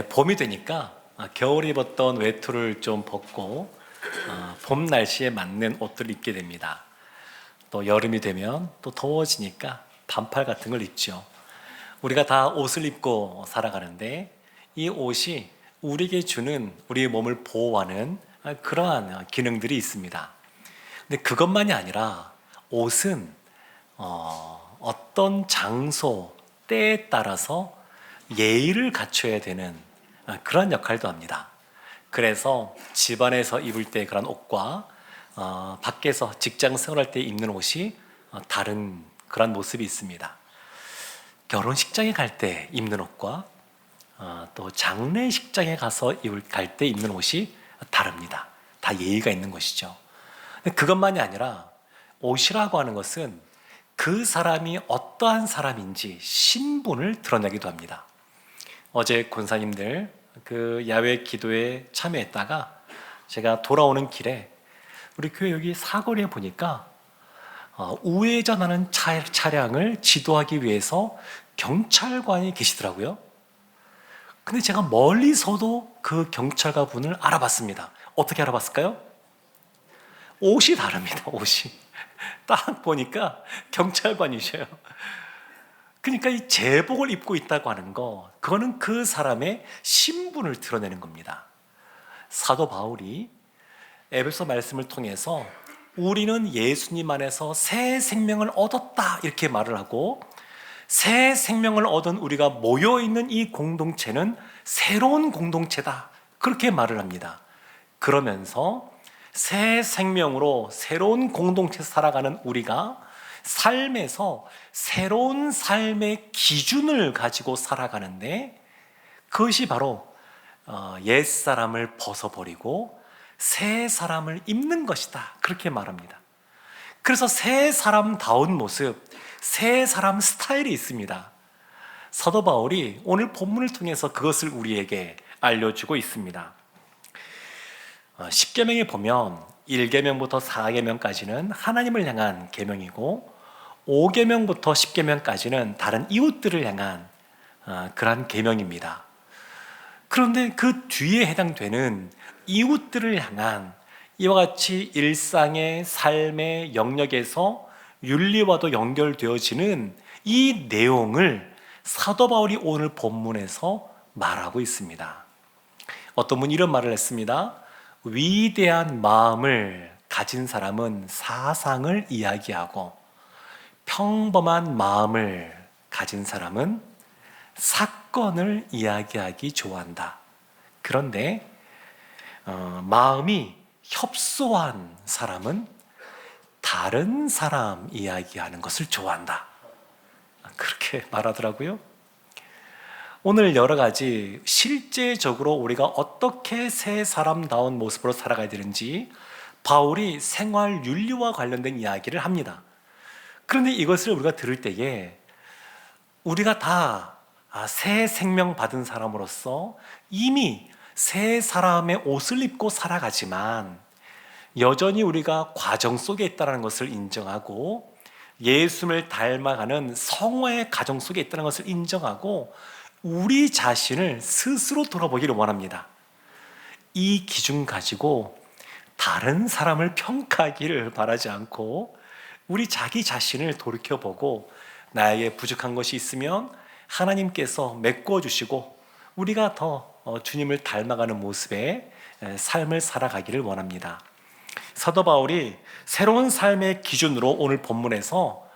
봄이 되니까 겨울에 입었던 외투를 좀 벗고 봄 날씨에 맞는 옷들을 입게 됩니다. 또 여름이 되면 또 더워지니까 반팔 같은 걸 입죠. 우리가 다 옷을 입고 살아가는데 이 옷이 우리에게 주는 우리의 몸을 보호하는 그러한 기능들이 있습니다. 근데 그것만이 아니라 옷은 어떤 장소, 때에 따라서 예의를 갖춰야 되는 그런 역할도 합니다. 그래서 집안에서 입을 때 그런 옷과 밖에서 직장 생활할 때 입는 옷이 다른 그런 모습이 있습니다. 결혼식장에 갈 때 입는 옷과 또 장례식장에 가서 갈 때 입는 옷이 다릅니다. 다 예의가 있는 것이죠. 근데 그것만이 아니라 옷이라고 하는 것은 그 사람이 어떠한 사람인지 신분을 드러내기도 합니다. 어제 권사님들 그 야외 기도에 참여했다가 제가 돌아오는 길에 우리 교회 여기 사거리에 보니까 우회전하는 차량을 지도하기 위해서 경찰관이 계시더라고요. 근데 제가 멀리서도 그 경찰관 분을 알아봤습니다. 어떻게 알아봤을까요? 옷이 다릅니다. 옷이 딱 보니까 경찰관이셔요. 그러니까 이 제복을 입고 있다고 하는 거, 그거는 그 사람의 신분을 드러내는 겁니다. 사도 바울이 에베소 말씀을 통해서 우리는 예수님 안에서 새 생명을 얻었다 이렇게 말을 하고, 새 생명을 얻은 우리가 모여있는 이 공동체는 새로운 공동체다 그렇게 말을 합니다. 그러면서 새 생명으로 새로운 공동체에서 살아가는 우리가 삶에서 새로운 삶의 기준을 가지고 살아가는데, 그것이 바로 옛사람을 벗어버리고 새 사람을 입는 것이다 그렇게 말합니다. 그래서 새 사람다운 모습, 새 사람 스타일이 있습니다. 사도 바울이 오늘 본문을 통해서 그것을 우리에게 알려주고 있습니다. 10계명에 보면 1계명부터 4계명까지는 하나님을 향한 계명이고, 5계명부터 10계명까지는 다른 이웃들을 향한 그러한 계명입니다. 그런데 그 뒤에 해당되는 이웃들을 향한 이와 같이 일상의 삶의 영역에서 윤리와도 연결되어지는 이 내용을 사도 바울이 오늘 본문에서 말하고 있습니다. 어떤 분이 이런 말을 했습니다. 위대한 마음을 가진 사람은 사상을 이야기하고, 평범한 마음을 가진 사람은 사건을 이야기하기 좋아한다. 그런데 마음이 협소한 사람은 다른 사람 이야기하는 것을 좋아한다. 그렇게 말하더라고요. 오늘 여러 가지 실제적으로 우리가 어떻게 새 사람다운 모습으로 살아가야 되는지 바울이 생활 윤리와 관련된 이야기를 합니다. 그런데 이것을 우리가 들을 때에 우리가 다 새 생명 받은 사람으로서 이미 새 사람의 옷을 입고 살아가지만 여전히 우리가 과정 속에 있다는 것을 인정하고, 예수님을 닮아가는 성화의 과정 속에 있다는 것을 인정하고 우리 자신을 스스로 돌아보기를 원합니다. 이 기준 가지고 다른 사람을 평가하기를 바라지 않고 우리 자기 자신을 돌이켜보고 나에게 부족한 것이 있으면 하나님께서 메꿔 주시고 우리가 더 주님을 닮아가는 모습의 삶을 살아가기를 원합니다. 사도 바울이 새로운 삶의 기준으로 오늘 본문에서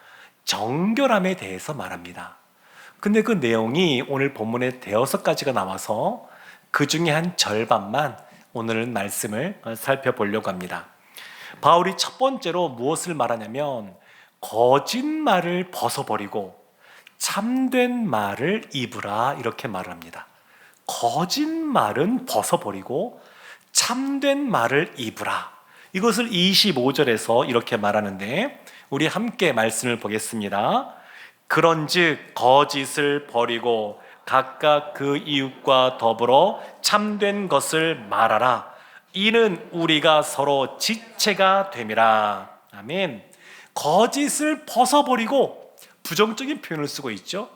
정결함에 대해서 말합니다. 근데 그 내용이 오늘 본문에 6가지가 나와서 그 중에 한 절반만 오늘 말씀을 살펴보려고 합니다. 바울이 첫 번째로 무엇을 말하냐면 거짓말을 벗어버리고 참된 말을 입으라 이렇게 말을 합니다. 거짓말은 벗어버리고 참된 말을 입으라. 이것을 25절에서 이렇게 말하는데 우리 함께 말씀을 보겠습니다. 그런즉 거짓을 버리고 각각 그 이웃과 더불어 참된 것을 말하라. 이는 우리가 서로 지체가 됨이라. 아멘. 거짓을 벗어버리고 부정적인 표현을 쓰고 있죠.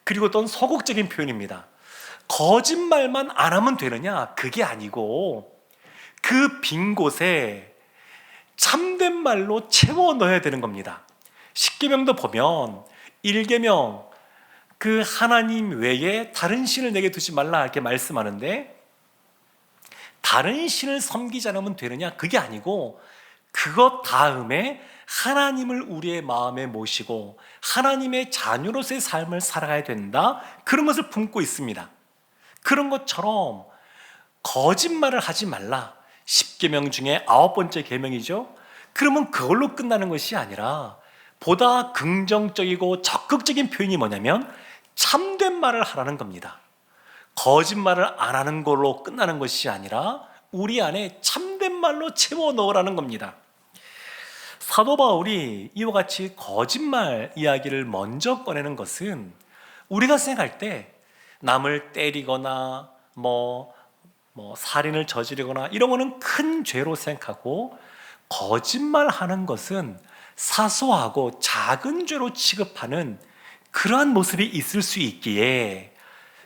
그리고 또는 소극적인 표현입니다. 거짓말만 안 하면 되느냐? 그게 아니고 그 빈 곳에 참된 말로 채워 넣어야 되는 겁니다. 십계명도 보면 1계명 그 하나님 외에 다른 신을 내게 두지 말라 이렇게 말씀하는데, 다른 신을 섬기지 않으면 되느냐? 그게 아니고 그것 다음에 하나님을 우리의 마음에 모시고 하나님의 자녀로서의 삶을 살아가야 된다, 그런 것을 품고 있습니다. 그런 것처럼 거짓말을 하지 말라, 10계명 중에 9번째 계명이죠. 그러면 그걸로 끝나는 것이 아니라 보다 긍정적이고 적극적인 표현이 뭐냐면 참된 말을 하라는 겁니다. 거짓말을 안 하는 걸로 끝나는 것이 아니라 우리 안에 참된 말로 채워 넣으라는 겁니다. 사도 바울이 이와 같이 거짓말 이야기를 먼저 꺼내는 것은 우리가 생각할 때 남을 때리거나 살인을 저지르거나 이런 거는 큰 죄로 생각하고, 거짓말하는 것은 사소하고 작은 죄로 취급하는 그러한 모습이 있을 수 있기에,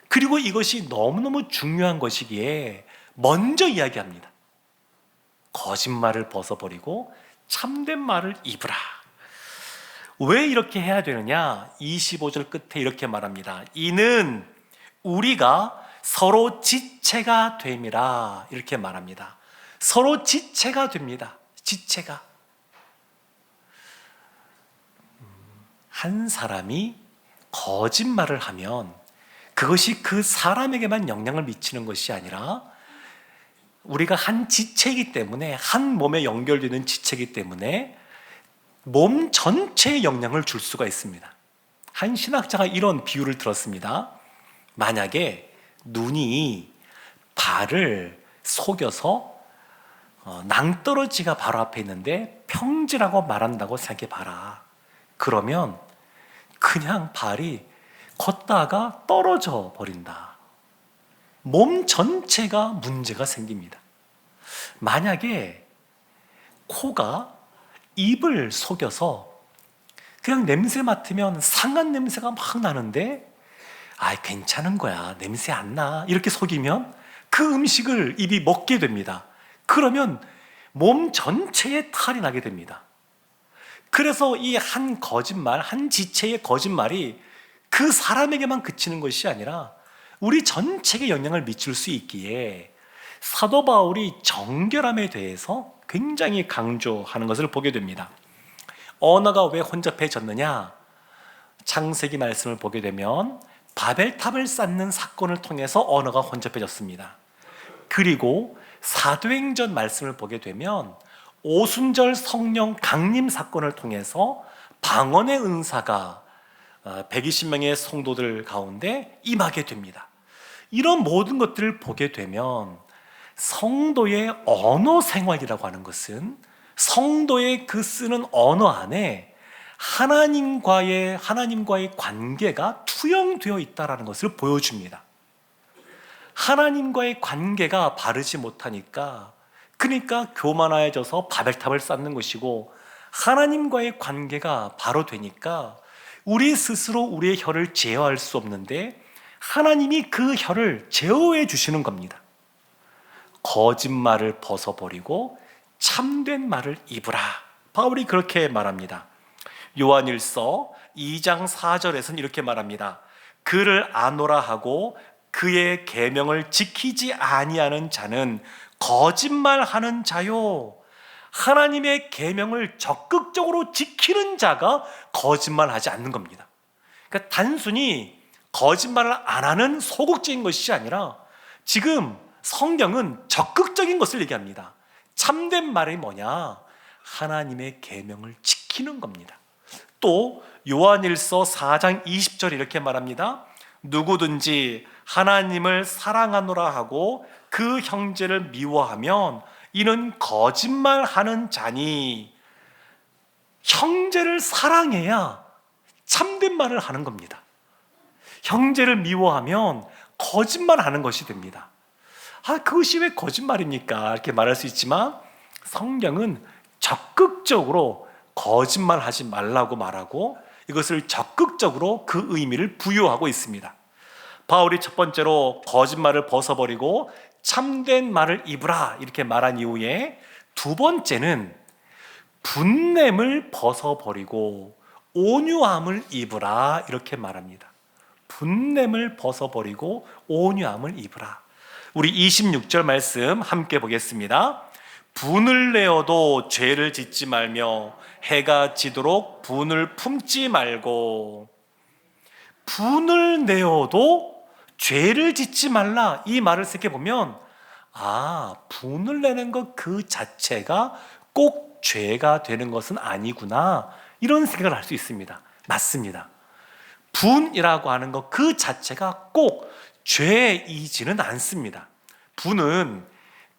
그리고 이것이 너무너무 중요한 것이기에 먼저 이야기합니다. 거짓말을 벗어버리고 참된 말을 입으라. 왜 이렇게 해야 되느냐? 25절 끝에 이렇게 말합니다. 이는 우리가 서로 지체가 됨이라, 이렇게 말합니다. 서로 지체가 됩니다. 지체가. 한 사람이 거짓말을 하면 그것이 그 사람에게만 영향을 미치는 것이 아니라 우리가 한 지체이기 때문에, 한 몸에 연결되는 지체이기 때문에 몸 전체에 영향을 줄 수가 있습니다. 한 신학자가 이런 비유를 들었습니다. 만약에 눈이 발을 속여서 낭떠러지가 바로 앞에 있는데 평지라고 말한다고 생각해 봐라. 그러면 그냥 발이 걷다가 떨어져 버린다. 몸 전체가 문제가 생깁니다. 만약에 코가 입을 속여서 그냥 냄새 맡으면 상한 냄새가 막 나는데 괜찮은 거야, 냄새 안 나, 이렇게 속이면 그 음식을 입이 먹게 됩니다. 그러면 몸 전체에 탈이 나게 됩니다. 그래서 이 한 거짓말, 한 지체의 거짓말이 그 사람에게만 그치는 것이 아니라 우리 전체에 영향을 미칠 수 있기에 사도 바울이 정결함에 대해서 굉장히 강조하는 것을 보게 됩니다. 언어가 왜 혼잡해졌느냐? 창세기 말씀을 보게 되면 바벨탑을 쌓는 사건을 통해서 언어가 혼잡해졌습니다. 그리고 사도행전 말씀을 보게 되면 오순절 성령 강림 사건을 통해서 방언의 은사가 120명의 성도들 가운데 임하게 됩니다. 이런 모든 것들을 보게 되면 성도의 언어 생활이라고 하는 것은 성도의 그 쓰는 언어 안에 하나님과의 관계가 투영되어 있다는 것을 보여줍니다. 하나님과의 관계가 바르지 못하니까, 그러니까 교만해져서 바벨탑을 쌓는 것이고, 하나님과의 관계가 바로 되니까 우리 스스로 우리의 혀를 제어할 수 없는데 하나님이 그 혀를 제어해 주시는 겁니다. 거짓말을 벗어버리고 참된 말을 입으라. 바울이 그렇게 말합니다. 요한일서 2장 4절에서는 이렇게 말합니다. 그를 아노라 하고 그의 계명을 지키지 아니하는 자는 거짓말하는 자요. 하나님의 계명을 적극적으로 지키는 자가 거짓말하지 않는 겁니다. 그러니까 단순히 거짓말을 안 하는 소극적인 것이 아니라 지금 성경은 적극적인 것을 얘기합니다. 참된 말이 뭐냐? 하나님의 계명을 지키는 겁니다. 또 요한일서 4장 20절 이렇게 말합니다. 누구든지 하나님을 사랑하노라 하고 그 형제를 미워하면 이는 거짓말하는 자니. 형제를 사랑해야 참된 말을 하는 겁니다. 형제를 미워하면 거짓말하는 것이 됩니다. 그것이 왜 거짓말입니까? 이렇게 말할 수 있지만 성경은 적극적으로 거짓말하지 말라고 말하고 이것을 적극적으로 그 의미를 부여하고 있습니다. 바울이 첫 번째로 거짓말을 벗어버리고 참된 말을 입으라 이렇게 말한 이후에, 두 번째는 분냄을 벗어버리고 온유함을 입으라 이렇게 말합니다. 분냄을 벗어버리고 온유함을 입으라. 우리 26절 말씀 함께 보겠습니다. 분을 내어도 죄를 짓지 말며 해가 지도록 분을 품지 말고. 분을 내어도 죄를 짓지 말라, 이 말을 생각해보면 분을 내는 것 그 자체가 꼭 죄가 되는 것은 아니구나, 이런 생각을 할 수 있습니다. 맞습니다. 분이라고 하는 것 그 자체가 꼭 죄이지는 않습니다. 분은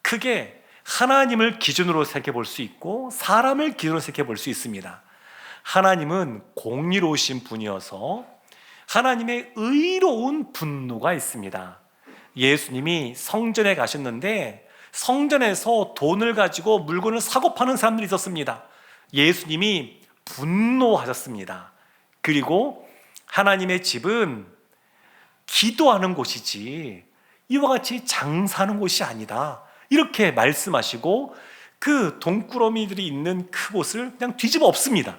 크게 하나님을 기준으로 생각해 볼 수 있고 사람을 기준으로 생각해 볼 수 있습니다. 하나님은 공의로우신 분이어서 하나님의 의로운 분노가 있습니다. 예수님이 성전에 가셨는데 성전에서 돈을 가지고 물건을 사고 파는 사람들이 있었습니다. 예수님이 분노하셨습니다. 그리고 하나님의 집은 기도하는 곳이지 이와 같이 장사하는 곳이 아니다, 이렇게 말씀하시고 그 돈꾸러미들이 있는 그곳을 그냥 뒤집어 엎습니다.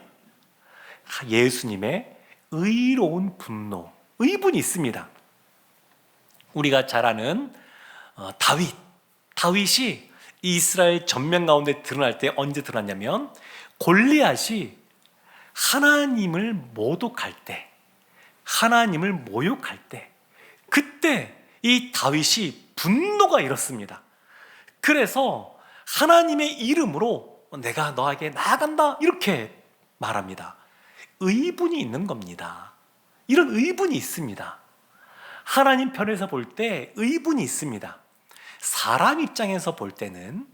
예수님의 의로운 분노, 의분이 있습니다. 우리가 잘 아는 다윗이 이스라엘 전면 가운데 드러날 때 언제 드러났냐면, 골리앗이 하나님을 모독할 때, 하나님을 모욕할 때, 그때 이 다윗이 분노가 일었습니다. 그래서 하나님의 이름으로 내가 너에게 나아간다 이렇게 말합니다. 의분이 있는 겁니다. 이런 의분이 있습니다. 하나님 편에서 볼 때 의분이 있습니다. 사람 입장에서 볼 때는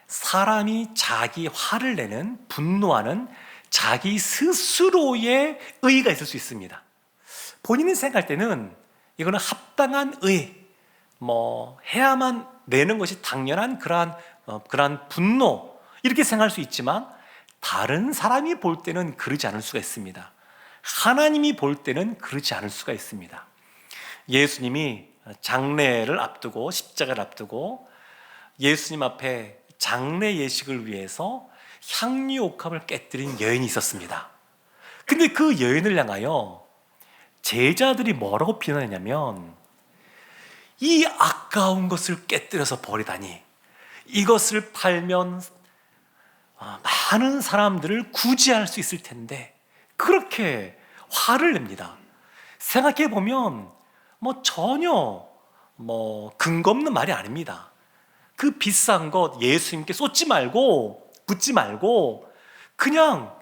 사람이 자기 화를 내는, 분노하는 자기 스스로의 의의가 있을 수 있습니다. 본인이 생각할 때는 이거는 합당한 의, 해야만 내는 것이 당연한 그러한 분노, 이렇게 생각할 수 있지만 다른 사람이 볼 때는 그러지 않을 수가 있습니다. 하나님이 볼 때는 그러지 않을 수가 있습니다. 예수님이 장례를 앞두고, 십자가를 앞두고 예수님 앞에 장례 예식을 위해서 향유옥합을 깨뜨린 여인이 있었습니다. 근데 그 여인을 향하여 제자들이 뭐라고 비난했냐면, 이 아까운 것을 깨뜨려서 버리다니, 이것을 팔면 많은 사람들을 구제할 수 있을 텐데, 그렇게 화를 냅니다. 생각해 보면 전혀 근거 없는 말이 아닙니다. 그 비싼 것 예수님께 쏟지 말고 붓지 말고 그냥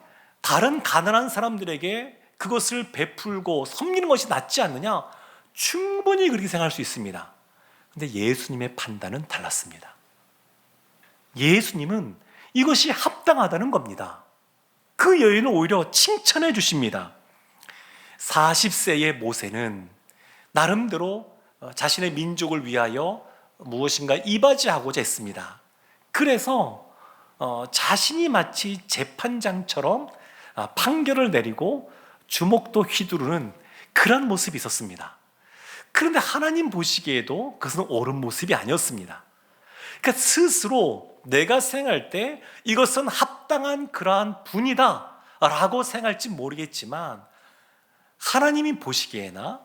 다른 가난한 사람들에게 그것을 베풀고 섬기는 것이 낫지 않느냐, 충분히 그렇게 생각할 수 있습니다. 근데 예수님의 판단은 달랐습니다. 예수님은 이것이 합당하다는 겁니다. 그 여인을 오히려 칭찬해 주십니다. 40세의 모세는 나름대로 자신의 민족을 위하여 무엇인가 이바지하고자 했습니다. 그래서 자신이 마치 재판장처럼 판결을 내리고 주먹도 휘두르는 그런 모습이 있었습니다. 그런데 하나님 보시기에도 그것은 옳은 모습이 아니었습니다. 그러니까 스스로 내가 생각할 때 이것은 합당한 그러한 분이다 라고 생각할지 모르겠지만, 하나님이 보시기에나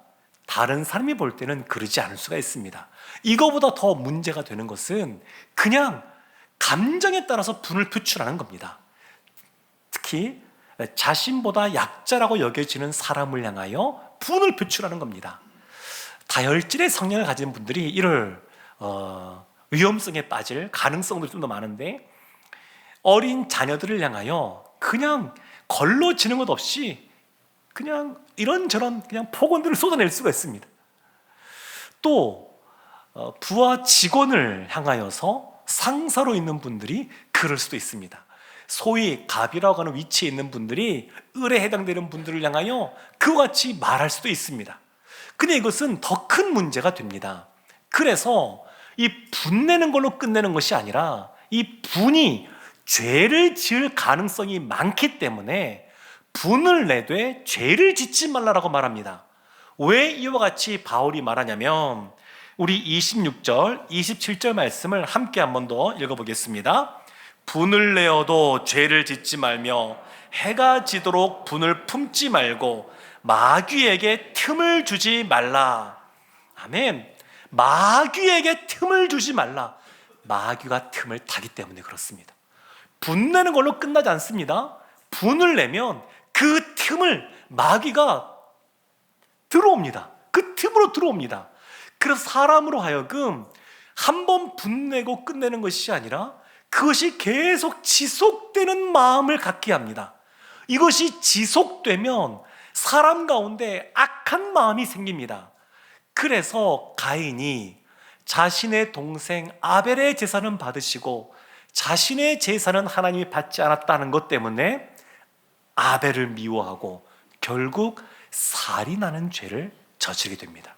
다른 사람이 볼 때는 그러지 않을 수가 있습니다. 이거보다 더 문제가 되는 것은 그냥 감정에 따라서 분을 표출하는 겁니다. 특히 자신보다 약자라고 여겨지는 사람을 향하여 분을 표출하는 겁니다. 다혈질의 성향을 가진 분들이 이럴 위험성에 빠질 가능성들이 좀 더 많은데, 어린 자녀들을 향하여 그냥 걸러지는 것 없이 그냥 이런저런 그냥 폭언들을 쏟아낼 수가 있습니다. 또 부하 직원을 향하여서 상사로 있는 분들이 그럴 수도 있습니다. 소위 갑이라고 하는 위치에 있는 분들이 을에 해당되는 분들을 향하여 그와 같이 말할 수도 있습니다. 근데 이것은 더 큰 문제가 됩니다. 그래서 이 분내는 걸로 끝내는 것이 아니라 이 분이 죄를 지을 가능성이 많기 때문에 분을 내되 죄를 짓지 말라라고 말합니다. 왜 이와 같이 바울이 말하냐면 우리 26절, 27절 말씀을 함께 한 번 더 읽어보겠습니다. 분을 내어도 죄를 짓지 말며 해가 지도록 분을 품지 말고 마귀에게 틈을 주지 말라. 아멘. 마귀에게 틈을 주지 말라. 마귀가 틈을 타기 때문에 그렇습니다. 분내는 걸로 끝나지 않습니다. 분을 내면 그 틈을 마귀가 들어옵니다. 그 틈으로 들어옵니다. 그래서 사람으로 하여금 한 번 분내고 끝내는 것이 아니라 그것이 계속 지속되는 마음을 갖게 합니다. 이것이 지속되면 사람 가운데 악한 마음이 생깁니다. 그래서 가인이 자신의 동생 아벨의 제사는 받으시고 자신의 제사는 하나님이 받지 않았다는 것 때문에 아벨을 미워하고 결국 살인하는 죄를 저지르게 됩니다.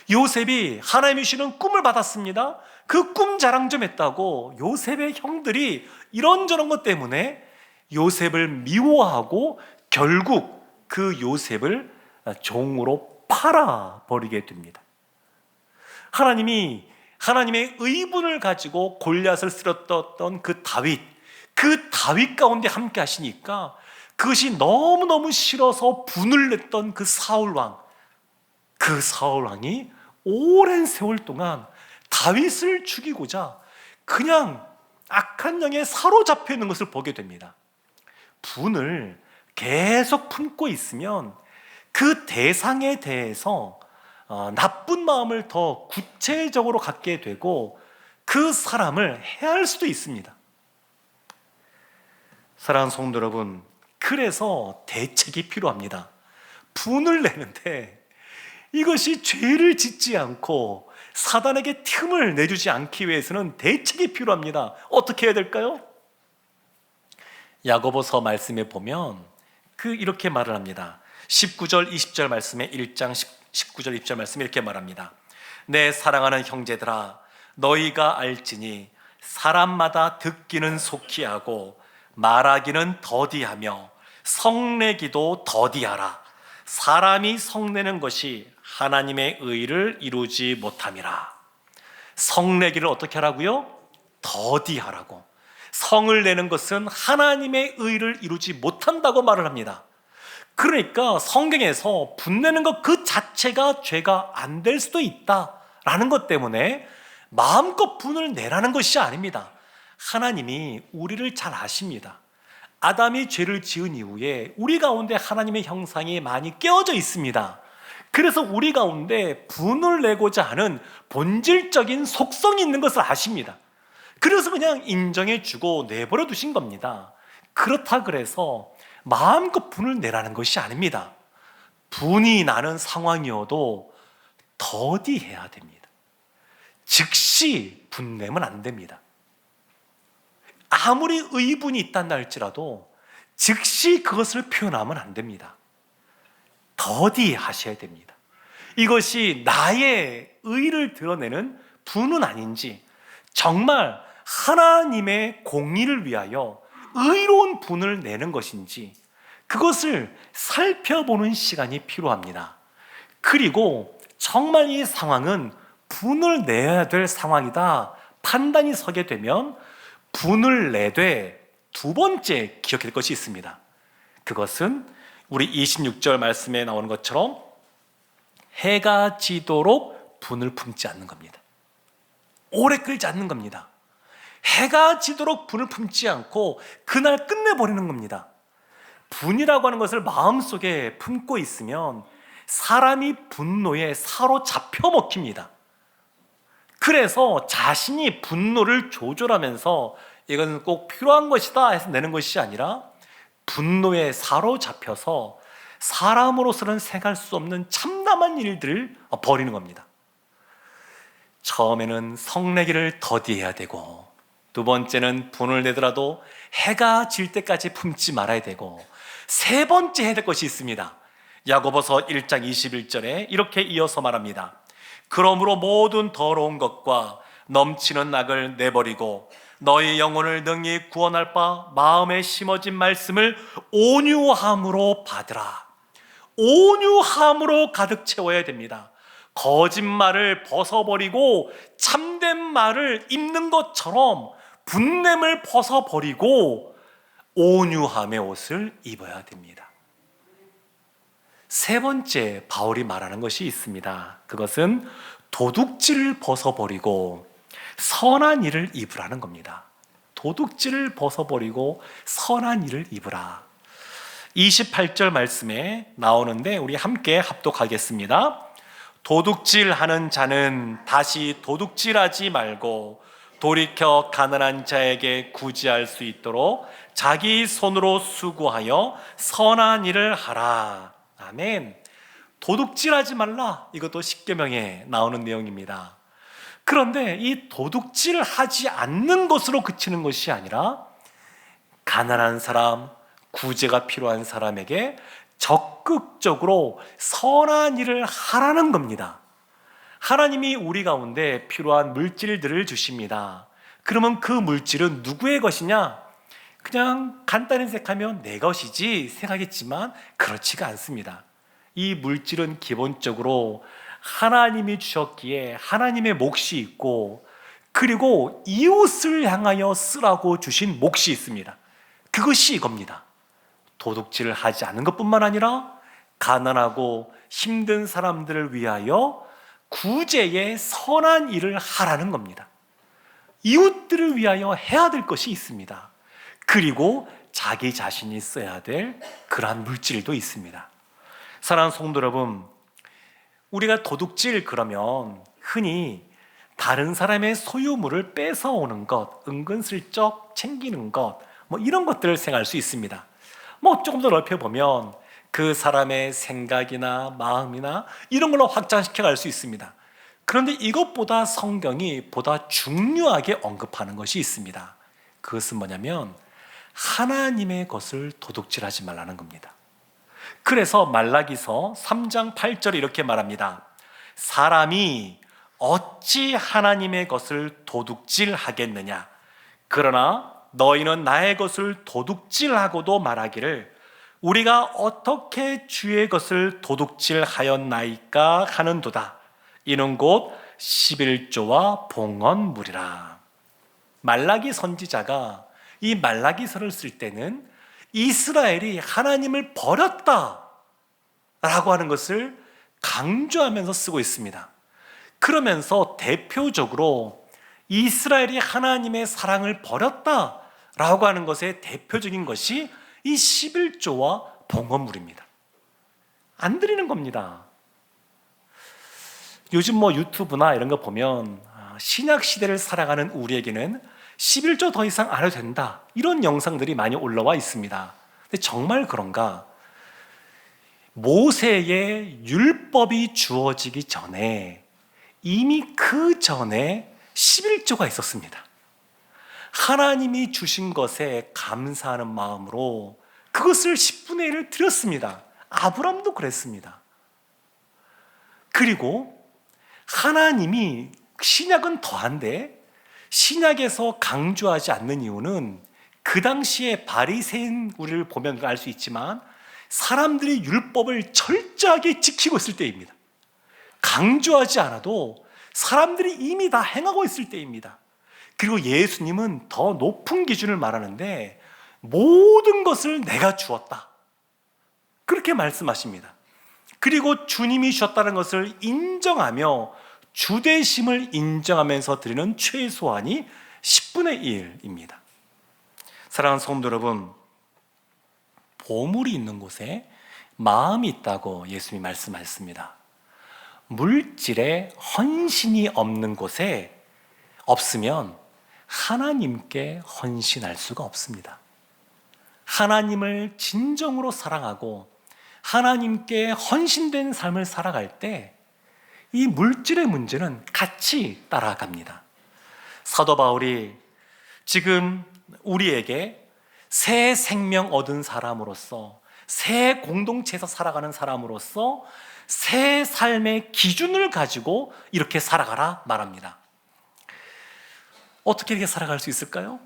요셉이 하나님이 주시는 꿈을 받았습니다. 그 꿈 자랑 좀 했다고 요셉의 형들이 이런저런 것 때문에 요셉을 미워하고 결국 그 요셉을 종으로 팔아버리게 됩니다. 하나님의 의분을 가지고 골리앗을 쓰러뜨렸던 그 다윗 가운데 함께 하시니까 그것이 너무너무 싫어서 분을 냈던 그 사울왕이 오랜 세월 동안 다윗을 죽이고자 그냥 악한 영에 사로잡혀 있는 것을 보게 됩니다. 분을 계속 품고 있으면 그 대상에 대해서 나쁜 마음을 더 구체적으로 갖게 되고 그 사람을 해할 수도 있습니다. 사랑하는 성도 여러분, 그래서 대책이 필요합니다. 분을 내는데 이것이 죄를 짓지 않고 사단에게 틈을 내주지 않기 위해서는 대책이 필요합니다. 어떻게 해야 될까요? 야고보서 말씀에 보면 이렇게 말을 합니다. 19절 20절 말씀에 1장 19절 20절 말씀에 이렇게 말합니다. 내 사랑하는 형제들아, 너희가 알지니 사람마다 듣기는 속히 하고 말하기는 더디하며 성내기도 더디하라. 사람이 성내는 것이 하나님의 의를 이루지 못함이라. 성내기를 어떻게 하라고요? 더디하라고. 성을 내는 것은 하나님의 의를 이루지 못한다고 말을 합니다. 그러니까 성경에서 분내는 것 그 자체가 죄가 안 될 수도 있다라는 것 때문에 마음껏 분을 내라는 것이 아닙니다. 하나님이 우리를 잘 아십니다. 아담이 죄를 지은 이후에 우리 가운데 하나님의 형상이 많이 깨어져 있습니다. 그래서 우리 가운데 분을 내고자 하는 본질적인 속성이 있는 것을 아십니다. 그래서 그냥 인정해주고 내버려 두신 겁니다. 그렇다 그래서 마음껏 분을 내라는 것이 아닙니다. 분이 나는 상황이어도 더디해야 됩니다. 즉시 분내면 안 됩니다. 아무리 의분이 있단다 할지라도 즉시 그것을 표현하면 안 됩니다. 더디하셔야 됩니다. 이것이 나의 의를 드러내는 분은 아닌지, 정말 하나님의 공의를 위하여 의로운 분을 내는 것인지 그것을 살펴보는 시간이 필요합니다. 그리고 정말 이 상황은 분을 내야 될 상황이다 판단이 서게 되면 분을 내되 두 번째 기억해야 될 것이 있습니다. 그것은 우리 26절 말씀에 나오는 것처럼 해가 지도록 분을 품지 않는 겁니다. 오래 끌지 않는 겁니다. 해가 지도록 분을 품지 않고 그날 끝내버리는 겁니다. 분이라고 하는 것을 마음속에 품고 있으면 사람이 분노에 사로잡혀 먹힙니다. 그래서 자신이 분노를 조절하면서 이건 꼭 필요한 것이다 해서 내는 것이 아니라 분노에 사로잡혀서 사람으로서는 생각할 수 없는 참담한 일들을 벌이는 겁니다. 처음에는 성내기를 더디해야 되고, 두 번째는 분을 내더라도 해가 질 때까지 품지 말아야 되고, 세 번째 해야 될 것이 있습니다. 야고보서 1장 21절에 이렇게 이어서 말합니다. 그러므로 모든 더러운 것과 넘치는 악을 내버리고 너희 영혼을 능히 구원할 바 마음에 심어진 말씀을 온유함으로 받으라. 온유함으로 가득 채워야 됩니다. 거짓말을 벗어버리고 참된 말을 입는 것처럼 분냄을 벗어버리고 온유함의 옷을 입어야 됩니다. 세 번째 바울이 말하는 것이 있습니다. 그것은 도둑질을 벗어버리고 선한 일을 입으라는 겁니다. 도둑질을 벗어버리고 선한 일을 입으라. 28절 말씀에 나오는데 우리 함께 합독하겠습니다. 도둑질하는 자는 다시 도둑질하지 말고 돌이켜 가난한 자에게 구제할 수 있도록 자기 손으로 수고하여 선한 일을 하라. 아멘. 도둑질하지 말라. 이것도 십계명에 나오는 내용입니다. 그런데 이 도둑질하지 않는 것으로 그치는 것이 아니라 가난한 사람, 구제가 필요한 사람에게 적극적으로 선한 일을 하라는 겁니다. 하나님이 우리 가운데 필요한 물질들을 주십니다. 그러면 그 물질은 누구의 것이냐? 그냥 간단히 생각하면 내 것이지 생각했지만 그렇지가 않습니다. 이 물질은 기본적으로 하나님이 주셨기에 하나님의 몫이 있고, 그리고 이웃을 향하여 쓰라고 주신 몫이 있습니다. 그것이 이겁니다. 도둑질을 하지 않는 것뿐만 아니라 가난하고 힘든 사람들을 위하여 구제의 선한 일을 하라는 겁니다. 이웃들을 위하여 해야 될 것이 있습니다. 그리고 자기 자신이 써야 될 그러한 물질도 있습니다. 사랑하는 성도 여러분, 우리가 도둑질 그러면 흔히 다른 사람의 소유물을 뺏어오는 것, 은근슬쩍 챙기는 것, 이런 것들을 생각할 수 있습니다. 조금 더 넓혀보면 그 사람의 생각이나 마음이나 이런 걸로 확장시켜 갈 수 있습니다. 그런데 이것보다 성경이 보다 중요하게 언급하는 것이 있습니다. 그것은 뭐냐면 하나님의 것을 도둑질하지 말라는 겁니다. 그래서 말라기서 3장 8절에 이렇게 말합니다. 사람이 어찌 하나님의 것을 도둑질하겠느냐? 그러나 너희는 나의 것을 도둑질하고도 말하기를 우리가 어떻게 주의 것을 도둑질하였나이까 하는도다. 이는 곧 11조와 봉헌물이라. 말라기 선지자가 이 말라기서를 쓸 때는 이스라엘이 하나님을 버렸다 라고 하는 것을 강조하면서 쓰고 있습니다. 그러면서 대표적으로 이스라엘이 하나님의 사랑을 버렸다 라고 하는 것의 대표적인 것이 이 11조와 봉헌물입니다. 안 드리는 겁니다. 요즘 유튜브나 이런 거 보면 신약 시대를 살아가는 우리에게는 11조 더 이상 안 해도 된다, 이런 영상들이 많이 올라와 있습니다. 근데 정말 그런가? 모세의 율법이 주어지기 전에 이미 그 전에 11조가 있었습니다. 하나님이 주신 것에 감사하는 마음으로 그것을 10분의 1을 드렸습니다. 아브람도 그랬습니다. 그리고 하나님이 신약은 더한데 신약에서 강조하지 않는 이유는 그 당시에 바리새인 우리를 보면 알 수 있지만 사람들이 율법을 철저하게 지키고 있을 때입니다. 강조하지 않아도 사람들이 이미 다 행하고 있을 때입니다. 그리고 예수님은 더 높은 기준을 말하는데 모든 것을 내가 주었다, 그렇게 말씀하십니다. 그리고 주님이 주셨다는 것을 인정하며 주되심을 인정하면서 드리는 최소한이 10분의 1입니다. 사랑하는 성도 여러분, 보물이 있는 곳에 마음이 있다고 예수님이 말씀하셨습니다. 물질에 헌신이 없는 곳에 없으면 하나님께 헌신할 수가 없습니다. 하나님을 진정으로 사랑하고 하나님께 헌신된 삶을 살아갈 때 이 물질의 문제는 같이 따라갑니다. 사도 바울이 지금 우리에게 새 생명 얻은 사람으로서, 새 공동체에서 살아가는 사람으로서 새 삶의 기준을 가지고 이렇게 살아가라 말합니다. 어떻게 이렇게 살아갈 수 있을까요?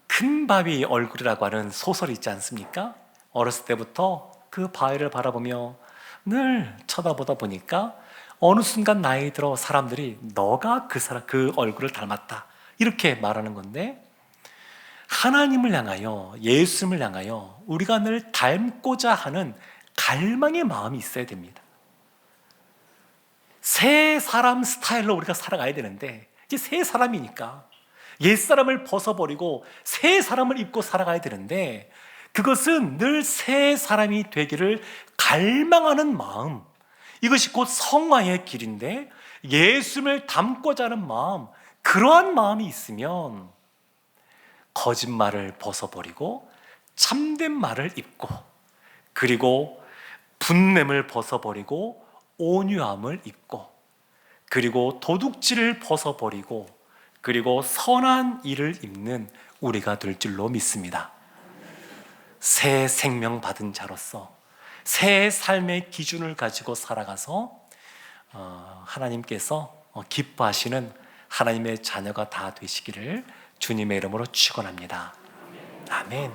큰 바위 얼굴이라고 하는 소설이 있지 않습니까? 어렸을 때부터 그 바위를 바라보며 늘 쳐다보다 보니까 어느 순간 나이 들어 사람들이 너가 그 얼굴을 닮았다 이렇게 말하는 건데, 하나님을 향하여, 예수님을 향하여 우리가 늘 닮고자 하는 갈망의 마음이 있어야 됩니다. 새 사람 스타일로 우리가 살아가야 되는데, 이제 새 사람이니까 옛사람을 벗어버리고 새 사람을 입고 살아가야 되는데, 그것은 늘 새 사람이 되기를 갈망하는 마음, 이것이 곧 성화의 길인데, 예수님을 닮고자 하는 마음, 그러한 마음이 있으면 거짓말을 벗어버리고 참된 말을 입고, 그리고 분냄을 벗어버리고 온유함을 입고, 그리고 도둑질을 벗어버리고, 그리고 선한 일을 입는 우리가 될 줄로 믿습니다. 새 생명 받은 자로서 새 삶의 기준을 가지고 살아가서 하나님께서 기뻐하시는 하나님의 자녀가 다 되시기를 주님의 이름으로 축원합니다. 아멘.